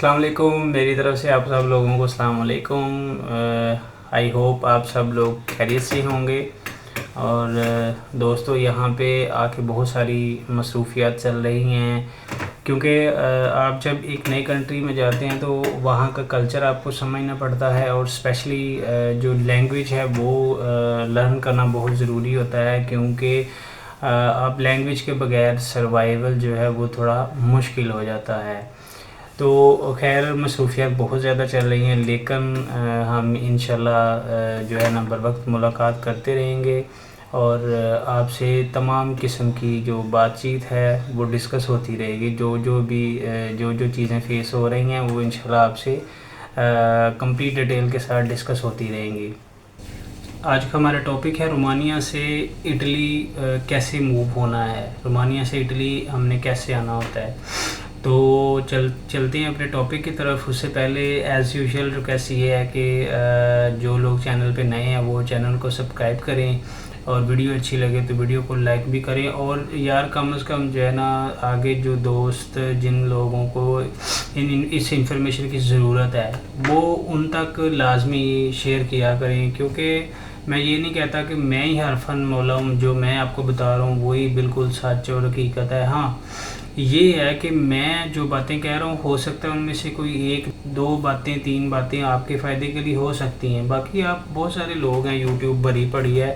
السلام علیکم، میری طرف سے آپ سب لوگوں کو السلام علیکم۔ آئی ہوپ آپ سب لوگ خیریت سے ہوں گے۔ اور دوستو، یہاں پہ آ کے بہت ساری مصروفیات چل رہی ہیں، کیونکہ آپ جب ایک نئی کنٹری میں جاتے ہیں تو وہاں کا کلچر آپ کو سمجھنا پڑتا ہے، اور اسپیشلی جو لینگویج ہے وہ لرن کرنا بہت ضروری ہوتا ہے، کیونکہ آپ لینگویج کے بغیر سروائیول جو ہے وہ تھوڑا مشکل ہو جاتا ہے۔ تو خیر، مصروفیات بہت زیادہ چل رہی ہیں، لیکن ہم انشاءاللہ جو ہے نا بر وقت ملاقات کرتے رہیں گے، اور آپ سے تمام قسم کی جو بات چیت ہے وہ ڈسکس ہوتی رہے گی۔ جو چیزیں فیس ہو رہی ہیں وہ انشاءاللہ آپ سے کمپلیٹ ڈیٹیل کے ساتھ ڈسکس ہوتی رہیں گی۔ آج کا ہمارا ٹاپک ہے رومانیہ سے اٹلی کیسے موو ہونا ہے، رومانیہ سے اٹلی ہم نے کیسے آنا ہوتا ہے۔ تو چلتے ہیں اپنے ٹاپک کی طرف۔ اس سے پہلے ایز یوزول ریکویسٹ یہ ہے کہ جو لوگ چینل پہ نئے ہیں وہ چینل کو سبسکرائب کریں، اور ویڈیو اچھی لگے تو ویڈیو کو لائک بھی کریں، اور یار کم از کم جو ہے نا آگے جو دوست جن لوگوں کو اس انفارمیشن کی ضرورت ہے وہ ان تک لازمی شیئر کیا کریں، کیونکہ میں یہ نہیں کہتا کہ میں ہی ہر فن مولا ہوں، جو میں آپ کو بتا رہا ہوں وہی بالکل سچ اور حقیقت ہے۔ ہاں، یہ ہے کہ میں جو باتیں کہہ رہا ہوں ہو سکتا ہے ان میں سے کوئی ایک دو باتیں تین باتیں آپ کے فائدے کے لیے ہو سکتی ہیں، باقی آپ بہت سارے لوگ ہیں، یوٹیوب بھری پڑی ہے،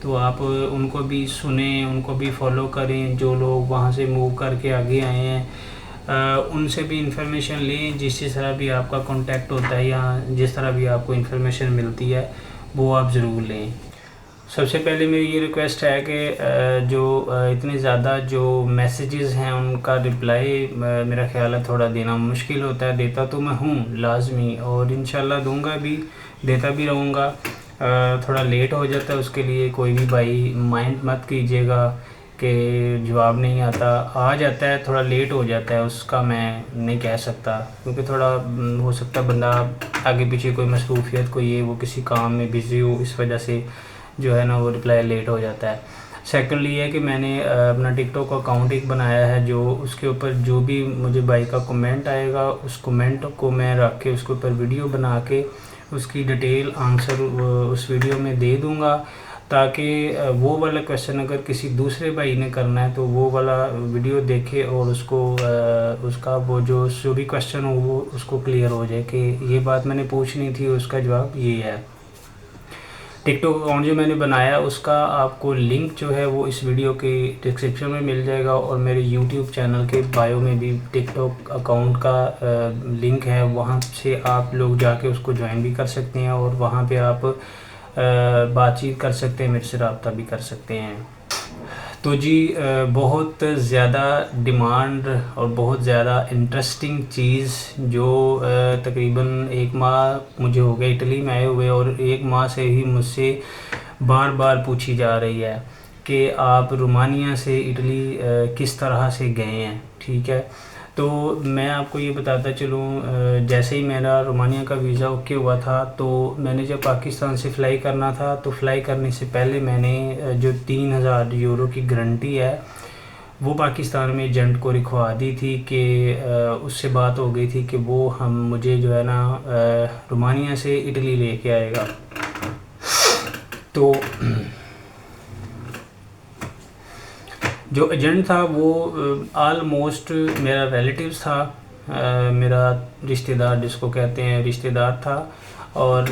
تو آپ ان کو بھی سنیں، ان کو بھی فالو کریں، جو لوگ وہاں سے موو کر کے آگے آئے ہیں ان سے بھی انفارمیشن لیں، جس طرح بھی آپ کا کانٹیکٹ ہوتا ہے یا جس طرح بھی آپ کو انفارمیشن ملتی ہے وہ آپ ضرور لیں۔ سب سے پہلے میری یہ ریکویسٹ ہے کہ جو اتنے زیادہ جو میسیجز ہیں ان کا رپلائی میرا خیال ہے تھوڑا دینا مشکل ہوتا ہے، دیتا تو میں ہوں لازمی، اور انشاءاللہ دوں گا بھی، دیتا بھی رہوں گا۔ تھوڑا لیٹ ہو جاتا ہے، اس کے لیے کوئی بھی بھائی مائنڈ مت کیجیے گا کہ جواب نہیں آتا، آ جاتا ہے، تھوڑا لیٹ ہو جاتا ہے، اس کا میں نہیں کہہ سکتا، کیونکہ تھوڑا ہو سکتا ہے بندہ آگے پیچھے کوئی مصروفیت کوئی یہ وہ کسی کام میں بزی ہو، اس وجہ سے جو ہے نا وہ رپلائی لیٹ ہو جاتا ہے۔ سیکنڈلی یہ ہے کہ میں نے اپنا ٹک ٹاک اکاؤنٹ ایک بنایا ہے، جو اس کے اوپر جو بھی مجھے بھائی کا کمنٹ آئے گا اس کمنٹ کو میں رکھ کے اس کے اوپر ویڈیو بنا کے اس کی ڈیٹیل آنسر اس ویڈیو میں دے دوں گا، تاکہ وہ والا کویشچن اگر کسی دوسرے بھائی نے کرنا ہے تو وہ والا ویڈیو دیکھے اور اس کو اس کا وہ جو بھی کویشچن ہو وہ اس کو کلیئر ہو جائے کہ یہ بات میں نے پوچھنی تھی، اس کا جواب یہ ہے۔ ٹک ٹاک اکاؤنٹ جو میں نے بنایا اس کا آپ کو لنک جو ہے وہ اس ویڈیو کے ڈسکرپشن میں مل جائے گا، اور میرے یوٹیوب چینل کے بایو میں بھی ٹک ٹاک اکاؤنٹ کا لنک ہے، وہاں سے آپ لوگ جا کے اس کو جوائن بھی کر سکتے ہیں، اور وہاں پہ آپ بات چیت کر سکتے ہیں، میرے سے رابطہ بھی کر سکتے ہیں۔ تو جی، بہت زیادہ ڈیمانڈ اور بہت زیادہ انٹرسٹنگ چیز جو تقریباً 1 ماہ مجھے ہو گیا اٹلی میں آئے ہوئے، اور 1 ماہ سے ہی مجھ سے بار بار پوچھی جا رہی ہے کہ آپ رومانیہ سے اٹلی کس طرح سے گئے ہیں، ٹھیک ہے۔ تو میں آپ کو یہ بتاتا چلوں، جیسے ہی میرا رومانیہ کا ویزا اوکے ہوا تھا تو میں نے جب پاکستان سے فلائی کرنا تھا تو فلائی کرنے سے پہلے میں نے جو 3000 یورو کی گارنٹی ہے وہ پاکستان میں ایجنٹ کو لکھوا دی تھی، کہ اس سے بات ہو گئی تھی کہ وہ مجھے جو ہے نا رومانیہ سے اٹلی لے کے آئے گا۔ تو جو ایجنٹ تھا وہ آلموسٹ میرا ریلیٹیوز تھا، میرا رشتہ دار جس کو کہتے ہیں رشتہ دار تھا، اور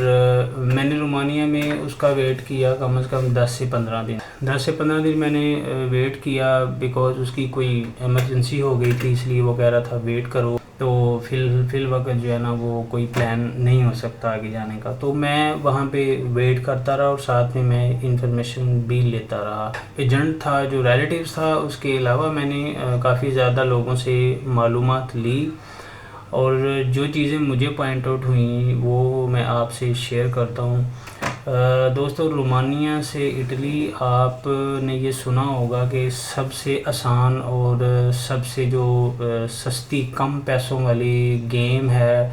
میں نے رومانیہ میں اس کا ویٹ کیا کم از کم 10 سے 15 دن میں نے ویٹ کیا، بیکاز اس کی کوئی ایمرجنسی ہو گئی تھی، اس لیے وہ کہہ رہا تھا ویٹ کرو، تو فی الوقت جو ہے نا وہ کوئی پلان نہیں ہو سکتا آگے جانے کا، تو میں وہاں پہ ویٹ کرتا رہا، اور ساتھ میں انفارمیشن بھی لیتا رہا۔ ایجنٹ تھا جو ریلیٹیوز تھا، اس کے علاوہ میں نے کافی زیادہ لوگوں سے معلومات لی، اور جو چیزیں مجھے پوائنٹ آؤٹ ہوئیں وہ میں آپ سے شیئر کرتا ہوں۔ دوستو، رومانیہ سے اٹلی آپ نے یہ سنا ہوگا کہ سب سے آسان اور سب سے جو سستی کم پیسوں والی گیم ہے،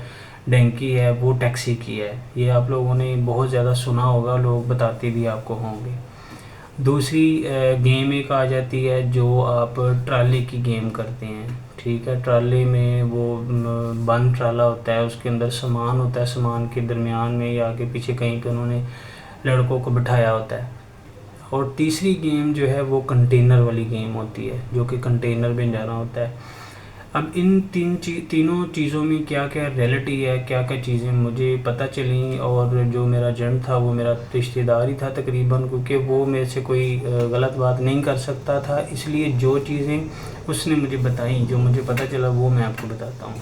ڈنکی ہے، وہ ٹیکسی کی ہے، یہ آپ لوگوں نے بہت زیادہ سنا ہوگا، لوگ بتاتے بھی آپ کو ہوں گے۔ دوسری گیم ایک آ جاتی ہے جو آپ ٹرالے کی گیم کرتے ہیں، ٹھیک ہے. ٹرالے میں وہ بند ٹرالا ہوتا ہے, اس کے اندر سامان ہوتا ہے, سامان کے درمیان میں یا آگے پیچھے کہیں پہ انہوں نے لڑکوں کو بٹھایا ہوتا ہے. اور تیسری گیم جو ہے وہ کنٹینر والی گیم ہوتی ہے, جو کہ کنٹینر میں جانا ہوتا ہے. اب ان تینوں چیزوں میں کیا کیا ریئلٹی ہے, کیا کیا چیزیں مجھے پتہ چلیں, اور جو میرا ایجنٹ تھا وہ میرا رشتہ دار ہی تھا تقریباً, کیونکہ وہ میرے سے کوئی غلط بات نہیں کر سکتا تھا, اس لیے جو چیزیں اس نے مجھے بتائیں, جو مجھے پتہ چلا وہ میں آپ کو بتاتا ہوں.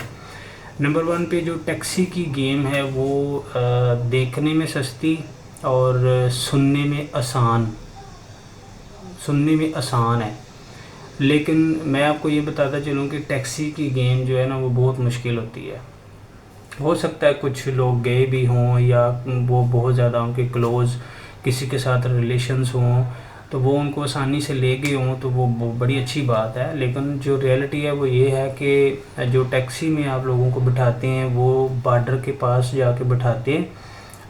نمبر 1 پہ جو ٹیکسی کی گیم ہے وہ دیکھنے میں سستی اور سننے میں آسان ہے, لیکن میں آپ کو یہ بتاتا چلوں کہ ٹیکسی کی گیم جو ہے نا وہ بہت مشکل ہوتی ہے. ہو سکتا ہے کچھ لوگ گئے بھی ہوں یا وہ بہت زیادہ ان کے کلوز کسی کے ساتھ ریلیشنز ہوں تو وہ ان کو آسانی سے لے گئے ہوں, تو وہ بڑی اچھی بات ہے. لیکن جو ریئلٹی ہے وہ یہ ہے کہ جو ٹیکسی میں آپ لوگوں کو بٹھاتے ہیں وہ بارڈر کے پاس جا کے بٹھاتے ہیں,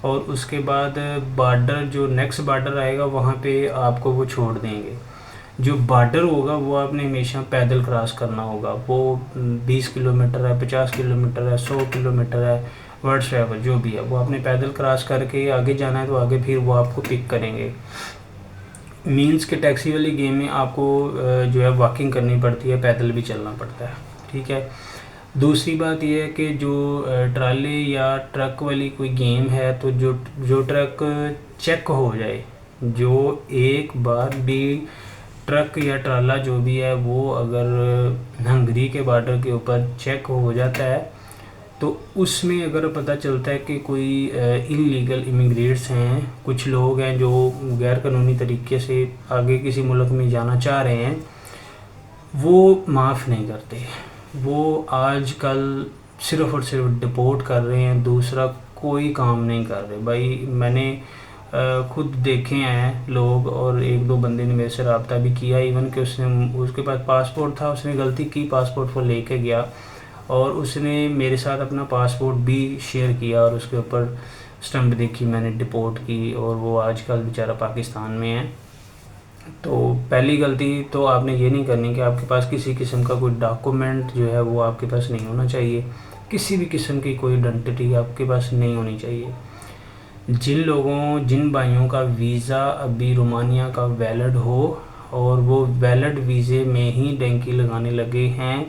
اور اس کے بعد بارڈر جو نیکسٹ بارڈر آئے گا وہاں پہ آپ کو وہ چھوڑ دیں گے. جو بارڈر ہوگا وہ آپ نے ہمیشہ پیدل کراس کرنا ہوگا, وہ 20 کلومیٹر ہے, 50 کلومیٹر ہے, 100 کلومیٹر ہے, ورڈ ایور جو بھی ہے وہ آپ نے پیدل کراس کر کے آگے جانا ہے, تو آگے پھر وہ آپ کو پک کریں گے. مینس کہ ٹیکسی والی گیم میں آپ کو جو ہے واکنگ کرنی پڑتی ہے, پیدل بھی چلنا پڑتا ہے, ٹھیک ہے. دوسری بات یہ ہے کہ جو ٹرالے یا ٹرک والی کوئی گیم ہے تو جو ٹرک چیک ہو جائے, جو ایک بار بھی ٹرک یا ٹرالا جو بھی ہے وہ اگر ہنگری کے بارڈر کے اوپر چیک ہو جاتا ہے تو اس میں اگر پتہ چلتا ہے کہ کوئی انلیگل امیگریٹس ہیں, کچھ لوگ ہیں جو غیر قانونی طریقے سے آگے کسی ملک میں جانا چاہ رہے ہیں, وہ معاف نہیں کرتے. وہ آج کل صرف اور صرف ڈپورٹ کر رہے ہیں, دوسرا کوئی کام نہیں کر رہے. بھائی میں نے خود دیکھے ہیں لوگ, اور 1-2 بندے نے میرے سے رابطہ بھی کیا, ایون کہ اس کے پاس پاسپورٹ تھا, اس نے غلطی کی, پاسپورٹ وہ لے کے گیا اور اس نے میرے ساتھ اپنا پاسپورٹ بھی شیئر کیا اور اس کے اوپر اسٹمپ دیکھی میں نے ڈپورٹ کی, اور وہ آج کل بیچارہ پاکستان میں ہے. تو پہلی غلطی تو آپ نے یہ نہیں کرنی کہ آپ کے پاس کسی قسم کا کوئی ڈاکومنٹ جو ہے وہ آپ کے پاس نہیں ہونا چاہیے, کسی بھی قسم کی کوئی آئیڈینٹی آپ کے پاس نہیں ہونی چاہیے. جن بھائیوں کا ویزا ابھی رومانیہ کا ویلڈ ہو اور وہ ویلڈ ویزے میں ہی ڈنکی لگانے لگے ہیں,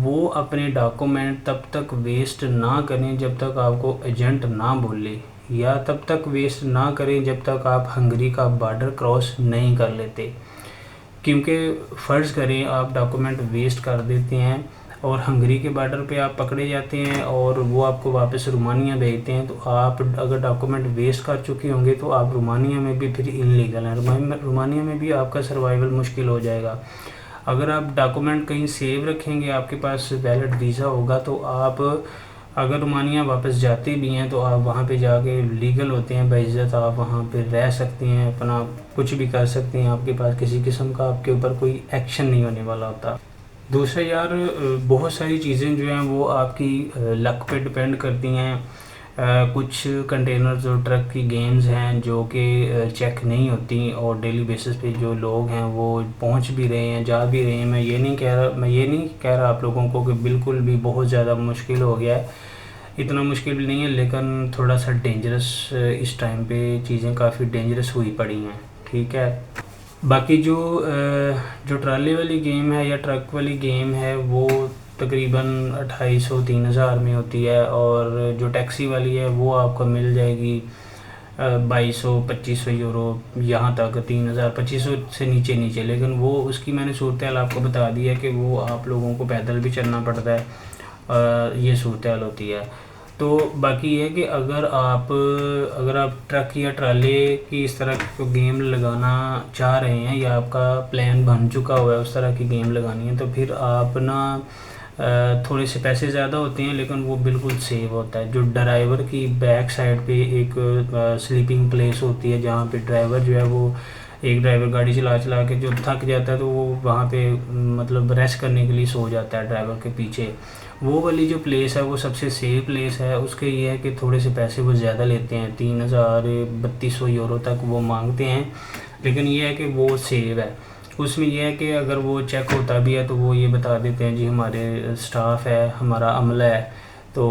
وہ اپنے ڈاکومنٹ تب تک ویسٹ نہ کریں جب تک آپ کو ایجنٹ نہ بولے, یا تب تک ویسٹ نہ کریں جب تک آپ ہنگری کا بارڈر کراس نہیں کر لیتے. کیونکہ فرض کریں آپ ڈاکومنٹ ویسٹ کر دیتے ہیں اور ہنگری کے بارڈر پہ آپ پکڑے جاتے ہیں اور وہ آپ کو واپس رومانیہ بھیجتے ہیں, تو آپ اگر ڈاکومنٹ ویسٹ کر چکے ہوں گے تو آپ رومانیہ میں بھی پھر انلیگل ہیں, رومانیہ میں بھی آپ کا سروائیول مشکل ہو جائے گا. اگر آپ ڈاکومنٹ کہیں سیو رکھیں گے, آپ کے پاس ویلڈ ویزا ہوگا, تو آپ اگر رومانیہ واپس جاتے بھی ہیں تو آپ وہاں پہ جا کے لیگل ہوتے ہیں باعزت, آپ وہاں پہ رہ سکتے ہیں, اپنا کچھ بھی کر سکتے ہیں, آپ کے پاس کسی قسم کا آپ کے اوپر کوئی ایکشن نہیں ہونے والا ہوتا. دوسرا یار بہت ساری چیزیں جو ہیں وہ آپ کی لک پہ ڈپینڈ کرتی ہیں. کچھ کنٹینرز اور ٹرک کی گیمز ہیں جو کہ چیک نہیں ہوتی, اور ڈیلی بیسس پہ جو لوگ ہیں وہ پہنچ بھی رہے ہیں, جا بھی رہے ہیں. میں یہ نہیں کہہ رہا آپ لوگوں کو کہ بالکل بھی بہت زیادہ مشکل ہو گیا ہے, اتنا مشکل بھی نہیں ہے, لیکن تھوڑا سا ڈینجرس اس ٹائم پہ چیزیں کافی ڈینجرس ہوئی پڑی ہیں, ٹھیک ہے. باقی جو ٹرالے والی گیم ہے یا ٹرک والی گیم ہے وہ تقریباً 2800-3000 میں ہوتی ہے, اور جو ٹیکسی والی ہے وہ آپ کو مل جائے گی 2200-2500 یورو, یہاں تک 3000-2500 سے نیچے. لیکن وہ اس کی میں نے صورتحال آپ کو بتا دی ہے کہ وہ آپ لوگوں کو پیدل بھی چلنا پڑتا ہے, یہ صورتحال ہوتی ہے. تو باقی یہ ہے کہ اگر آپ ٹرک یا ٹرالے کی اس طرح کی گیم لگانا چاہ رہے ہیں, یا آپ کا پلان بن چکا ہوا ہے اس طرح کی گیم لگانی ہے, تو پھر آپ نا تھوڑے سے پیسے زیادہ ہوتے ہیں لیکن وہ بالکل سیو ہوتا ہے. جو ڈرائیور کی بیک سائڈ پہ ایک سلیپنگ پلیس ہوتی ہے جہاں پہ ڈرائیور جو ہے وہ ایک ڈرائیور گاڑی چلا کے جو تھک جاتا ہے تو وہ وہاں پہ مطلب ریسٹ کرنے کے لیے سو جاتا ہے ڈرائیور کے پیچھے. وہ والی جو پلیس ہے وہ سب سے سیف پلیس ہے. اس کے یہ ہے کہ تھوڑے سے پیسے وہ زیادہ لیتے ہیں, 3000-3200 یورو تک وہ مانگتے ہیں, لیکن یہ ہے کہ وہ سیو ہے. اس میں یہ ہے کہ اگر وہ چیک ہوتا بھی ہے تو وہ یہ بتا دیتے ہیں جی ہمارے سٹاف ہے، ہمارا عملہ ہے، تو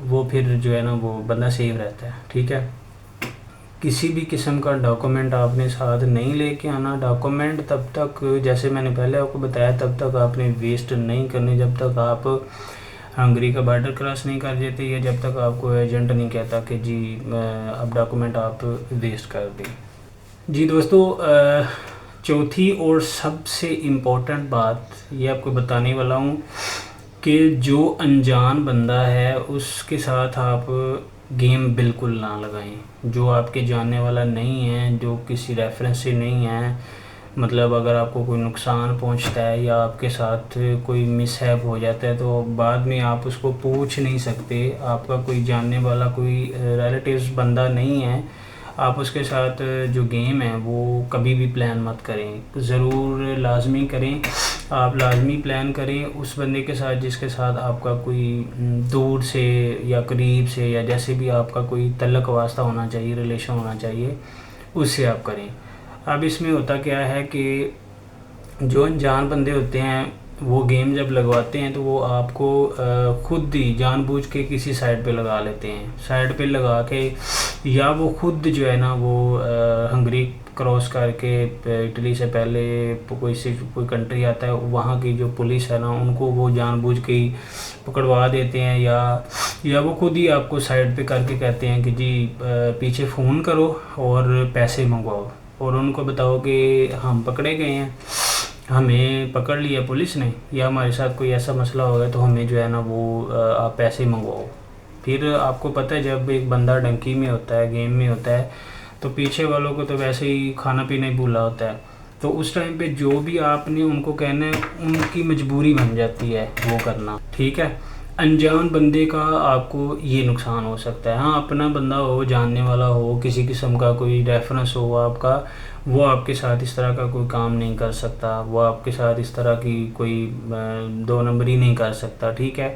وہ پھر جو ہے نا وہ بندہ سیف رہتا ہے. ٹھیک ہے. کسی بھی قسم کا ڈاکومنٹ آپ نے ساتھ نہیں لے کے آنا. ڈاکومنٹ تب تک، جیسے میں نے پہلے آپ کو بتایا، تب تک آپ نے ویسٹ نہیں کرنے جب تک آپ ہنگری کا بارڈر کراس نہیں کر دیتے، یا جب تک آپ کو ایجنٹ نہیں کہتا کہ جی اب ڈاکومنٹ آپ ویسٹ کر دیں. جی دوستو، چوتھی اور سب سے امپورٹنٹ بات یہ آپ کو بتانے والا ہوں کہ جو انجان بندہ ہے اس کے ساتھ آپ گیم بالکل نہ لگائیں. جو آپ کے جاننے والا نہیں ہے، جو کسی ریفرنس سے نہیں ہے، مطلب اگر آپ کو کوئی نقصان پہنچتا ہے یا آپ کے ساتھ کوئی مس ہیپ ہو جاتا ہے تو بعد میں آپ اس کو پوچھ نہیں سکتے. آپ کا کوئی جاننے والا، کوئی ریلیٹیوز بندہ نہیں ہے، آپ اس کے ساتھ جو گیم ہے وہ کبھی بھی پلان مت کریں. ضرور لازمی کریں، آپ لازمی پلان کریں اس بندے کے ساتھ جس کے ساتھ آپ کا کوئی دور سے یا قریب سے یا جیسے بھی آپ کا کوئی تعلق واسطہ ہونا چاہیے، ریلیشن ہونا چاہیے، اس سے آپ کریں. اب اس میں ہوتا کیا ہے کہ جو انجان بندے ہوتے ہیں وہ گیم جب لگواتے ہیں تو وہ آپ کو خود ہی جان بوجھ کے کسی سائٹ پہ لگا لیتے ہیں. سائٹ پہ لگا کے یا وہ خود جو ہے نا وہ ہنگری کراس کر کے اٹلی سے پہلے کوئی کنٹری آتا ہے، وہاں کی جو پولیس ہے نا ان کو وہ جان بوجھ کے ہی پکڑوا دیتے ہیں، یا وہ خود ہی آپ کو سائٹ پہ کر کے کہتے ہیں کہ جی پیچھے فون کرو اور پیسے منگواؤ، اور ان کو بتاؤ کہ ہم پکڑے گئے ہیں، ہمیں پکڑ لیا پولیس نے، یا ہمارے ساتھ کوئی ایسا مسئلہ ہو گیا تو ہمیں جو ہے نا وہ آپ پیسے منگواؤ. پھر آپ کو پتہ ہے جب ایک بندہ ڈنکی میں ہوتا ہے، گیم میں ہوتا ہے، تو پیچھے والوں کو تو ویسے ہی کھانا پینا ہی بھولا ہوتا ہے، تو اس ٹائم پہ جو بھی آپ نے ان کو کہنا ہے ان کی مجبوری بن جاتی ہے وہ کرنا. ٹھیک ہے. انجان بندے کا آپ کو یہ نقصان ہو سکتا ہے. ہاں اپنا بندہ ہو، جاننے والا ہو، کسی قسم کا کوئی ریفرنس ہو آپ کا، وہ آپ کے ساتھ اس طرح کا کوئی کام نہیں کر سکتا، وہ آپ کے ساتھ اس طرح کی کوئی دو نمبری نہیں کر سکتا. ٹھیک ہے.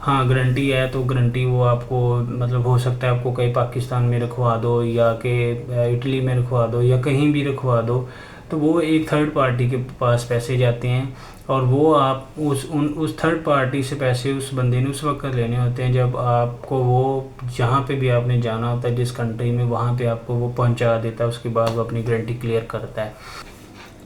ہاں گارنٹی ہے تو گارنٹی وہ آپ کو مطلب ہو سکتا ہے آپ کو کہیں پاکستان میں رکھوا دو یا کہ اٹلی میں رکھوا دو یا کہیں بھی رکھوا دو، تو وہ ایک تھرڈ پارٹی کے پاس پیسے جاتے ہیں، اور وہ آپ اس تھرڈ پارٹی سے پیسے اس بندے نے اس وقت لینے ہوتے ہیں جب آپ کو وہ جہاں پہ بھی آپ نے جانا ہوتا ہے، جس کنٹری میں، وہاں پہ آپ کو وہ پہنچا دیتا ہے. اس کے بعد وہ اپنی گارنٹی کلیئر کرتا ہے.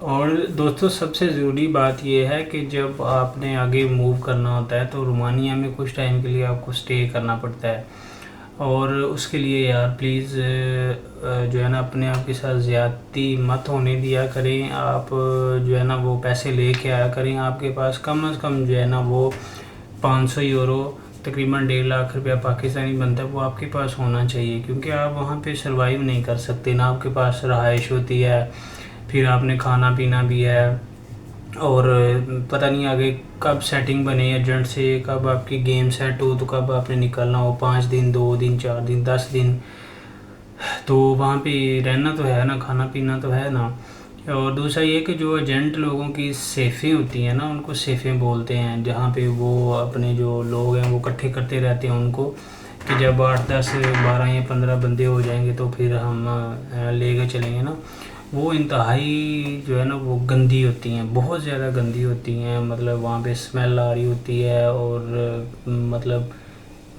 اور دوستو سب سے ضروری بات یہ ہے کہ جب آپ نے آگے موو کرنا ہوتا ہے تو رومانیہ میں کچھ ٹائم کے لیے آپ کو سٹے کرنا پڑتا ہے، اور اس کے لیے یار پلیز جو ہے نا اپنے آپ کے ساتھ زیادتی مت ہونے دیا کریں. آپ جو ہے نا وہ پیسے لے کے آیا کریں. آپ کے پاس کم از کم جو ہے نا وہ 500 یورو، تقریباً 1.5 لاکھ روپیہ پاکستانی بنتا ہے، وہ آپ کے پاس ہونا چاہیے، کیونکہ آپ وہاں پہ سروائیو نہیں کر سکتے. نہ آپ کے پاس رہائش ہوتی ہے، پھر آپ نے کھانا پینا بھی ہے، اور پتہ نہیں آگے کب سیٹنگ بنے ایجنٹ سے، کب آپ کی گیم سیٹ ہو، تو کب آپ نے نکلنا ہو، 5 دن، 2 دن، 4 دن، 10 دن، تو وہاں پہ رہنا تو ہے نا، کھانا پینا تو ہے نا. اور دوسرا یہ کہ جو ایجنٹ لوگوں کی سیفیں ہوتی ہیں نا، ان کو سیفیں بولتے ہیں، جہاں پہ وہ اپنے جو لوگ ہیں وہ اکٹھے کرتے رہتے ہیں ان کو، کہ جب 8، 10، 12 یا 15 بندے ہو جائیں گے تو پھر ہم لے کے چلیں گے نا. وہ انتہائی جو ہے نا وہ گندی ہوتی ہیں، بہت زیادہ گندی ہوتی ہیں. مطلب وہاں پہ اسمیل آ رہی ہوتی ہے، اور مطلب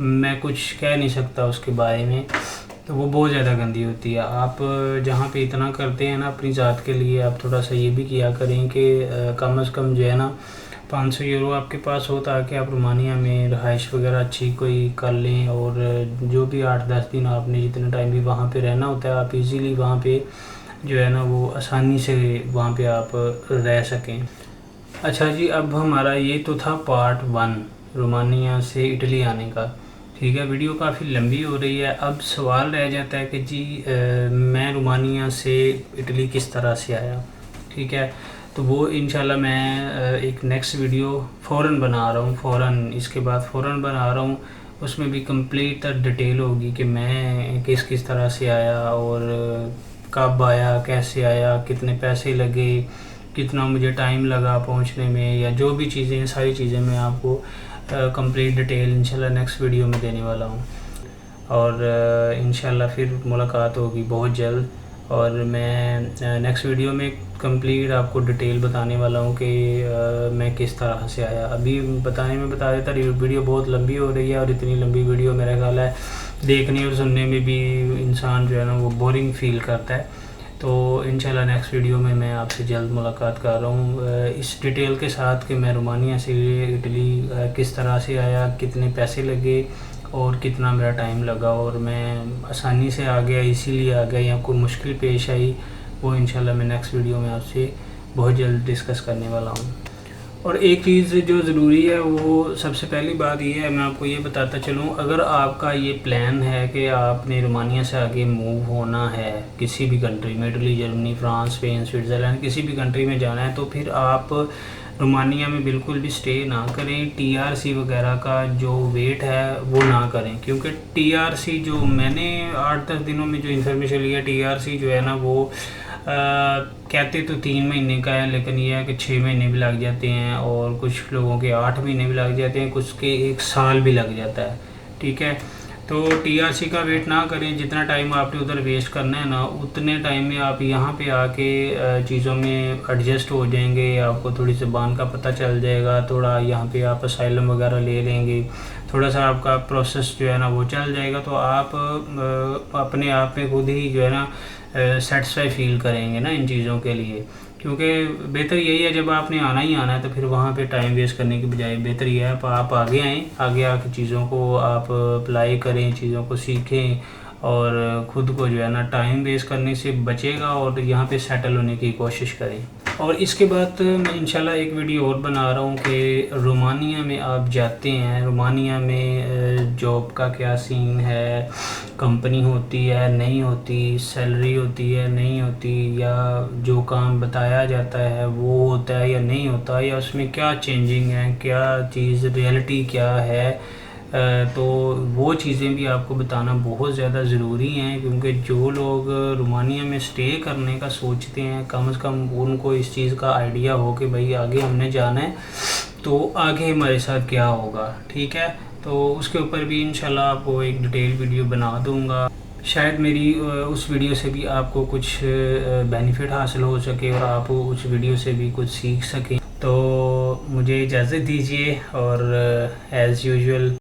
میں کچھ کہہ نہیں سکتا اس کے بارے میں، تو وہ بہت زیادہ گندی ہوتی ہے. آپ جہاں پہ اتنا کرتے ہیں نا اپنی ذات کے لیے، آپ تھوڑا سا یہ بھی کیا کریں کہ کم از کم جو ہے نا 500 یورو آپ کے پاس ہو، تاکہ آپ رومانیہ میں رہائش وغیرہ اچھی کوئی کر لیں، اور جو بھی 8-10 دن آپ نے جتنے ٹائم بھی وہاں پہ رہنا ہوتا ہے، آپ ایزیلی وہاں پہ جو ہے نا وہ آسانی سے وہاں پہ آپ رہ سکیں. اچھا جی، اب ہمارا یہ تو تھا پارٹ 1 رومانیہ سے اٹلی آنے کا. ٹھیک ہے. ویڈیو کافی لمبی ہو رہی ہے. اب سوال رہ جاتا ہے کہ جی میں رومانیہ سے اٹلی کس طرح سے آیا. ٹھیک ہے. تو وہ انشاءاللہ میں ایک نیکسٹ ویڈیو فوراً بنا رہا ہوں، اس کے بعد فوراً بنا رہا ہوں. اس میں بھی کمپلیٹ ڈیٹیل ہوگی کہ میں کس طرح سے آیا، اور کب آیا، کیسے آیا، کتنے پیسے لگے، کتنا مجھے ٹائم لگا پہنچنے میں، یا جو بھی چیزیں، ساری چیزیں میں آپ کو کمپلیٹ ڈیٹیل انشاءاللہ نیکسٹ ویڈیو میں دینے والا ہوں. اور انشاءاللہ پھر ملاقات ہوگی بہت جلد. اور میں نیکسٹ ویڈیو میں کمپلیٹ آپ کو ڈیٹیل بتانے والا ہوں کہ میں کس طرح سے آیا. ابھی بتانے میں بتا دیتا ویڈیو بہت لمبی ہو رہی ہے، اور اتنی لمبی ویڈیو میرا خیال ہے دیکھنے اور سننے میں بھی انسان جو ہے نا وہ بورنگ فیل کرتا ہے. تو انشاءاللہ نیکسٹ ویڈیو میں آپ سے جلد ملاقات کر رہا ہوں اس ڈیٹیل کے ساتھ کہ میں رومانیہ سے اٹلی کس طرح سے آیا، کتنے پیسے لگے اور کتنا میرا ٹائم لگا، اور میں آسانی سے آ گیا اسی لیے آ گیا یا کوئی مشکل پیش آئی، وہ انشاءاللہ میں نیکسٹ ویڈیو میں آپ سے بہت جلد ڈسکس کرنے والا ہوں. اور ایک چیز جو ضروری ہے وہ سب سے پہلی بات یہ ہے، میں آپ کو یہ بتاتا چلوں، اگر آپ کا یہ پلان ہے کہ آپ نے رومانیہ سے آگے موو ہونا ہے کسی بھی کنٹری میں، Italy, Germany, France, Spain, Switzerland, کسی بھی کنٹری میں جانا ہے، تو پھر آپ رومانیہ میں بالکل بھی سٹے نہ کریں. ٹی آر سی وغیرہ کا جو ویٹ ہے وہ نہ کریں، کیونکہ ٹی آر سی جو میں نے 8-10 دنوں میں جو انفارمیشن لیا، ٹی آر سی جو ہے نا وہ کہتے تو 3 مہینے کا ہے، لیکن یہ ہے کہ 6 مہینے بھی لگ جاتے ہیں، اور کچھ لوگوں کے 8 مہینے بھی لگ جاتے ہیں، کچھ کے 1 سال بھی لگ جاتا ہے. ٹھیک ہے، تو ٹی آر سی کا ویٹ نہ کریں. جتنا ٹائم آپ نے ادھر ویسٹ کرنا ہے نا، اتنے ٹائم میں آپ یہاں پہ آ کے چیزوں میں ایڈجسٹ ہو جائیں گے. آپ کو تھوڑی زبان کا پتہ چل جائے گا، تھوڑا یہاں پہ آپ اسائلم وغیرہ لے لیں گے، تھوڑا سا آپ کا پروسیس جو ہے نا وہ چل جائے گا، تو آپ اپنے آپ میں خود ہی جو ہے نا سیٹسفائی فیل کریں گے نا ان چیزوں کے لیے. کیونکہ بہتر یہی ہے، جب آپ نے آنا ہی آنا ہے تو پھر وہاں پہ ٹائم ویسٹ کرنے کی بجائے بہتر یہ ہے آپ آگے آئیں، آگے آ کے چیزوں کو آپ اپلائی کریں، چیزوں کو سیکھیں، اور خود کو جو ہے نا ٹائم ویسٹ کرنے سے بچے گا، اور یہاں پہ سیٹل ہونے کی کوشش کریں. اور اس کے بعد میں انشاءاللہ ایک ویڈیو اور بنا رہا ہوں کہ رومانیہ میں آپ جاتے ہیں، رومانیہ میں جاب کا کیا سین ہے، کمپنی ہوتی ہے نہیں ہوتی، سیلری ہوتی ہے نہیں ہوتی، یا جو کام بتایا جاتا ہے وہ ہوتا ہے یا نہیں ہوتا، یا اس میں کیا چینجنگ ہے، کیا چیز ریئلٹی کیا ہے. تو وہ چیزیں بھی آپ کو بتانا بہت زیادہ ضروری ہیں، کیونکہ جو لوگ رومانیہ میں سٹے کرنے کا سوچتے ہیں، کم از کم ان کو اس چیز کا آئیڈیا ہو کہ بھئی آگے ہم نے جانا ہے تو آگے ہمارے ساتھ کیا ہوگا. ٹھیک ہے، تو اس کے اوپر بھی انشاءاللہ آپ کو ایک ڈیٹیل ویڈیو بنا دوں گا. شاید میری اس ویڈیو سے بھی آپ کو کچھ بینیفٹ حاصل ہو سکے، اور آپ اس ویڈیو سے بھی کچھ سیکھ سکیں. تو مجھے اجازت دیجیے، اور ایز یوزول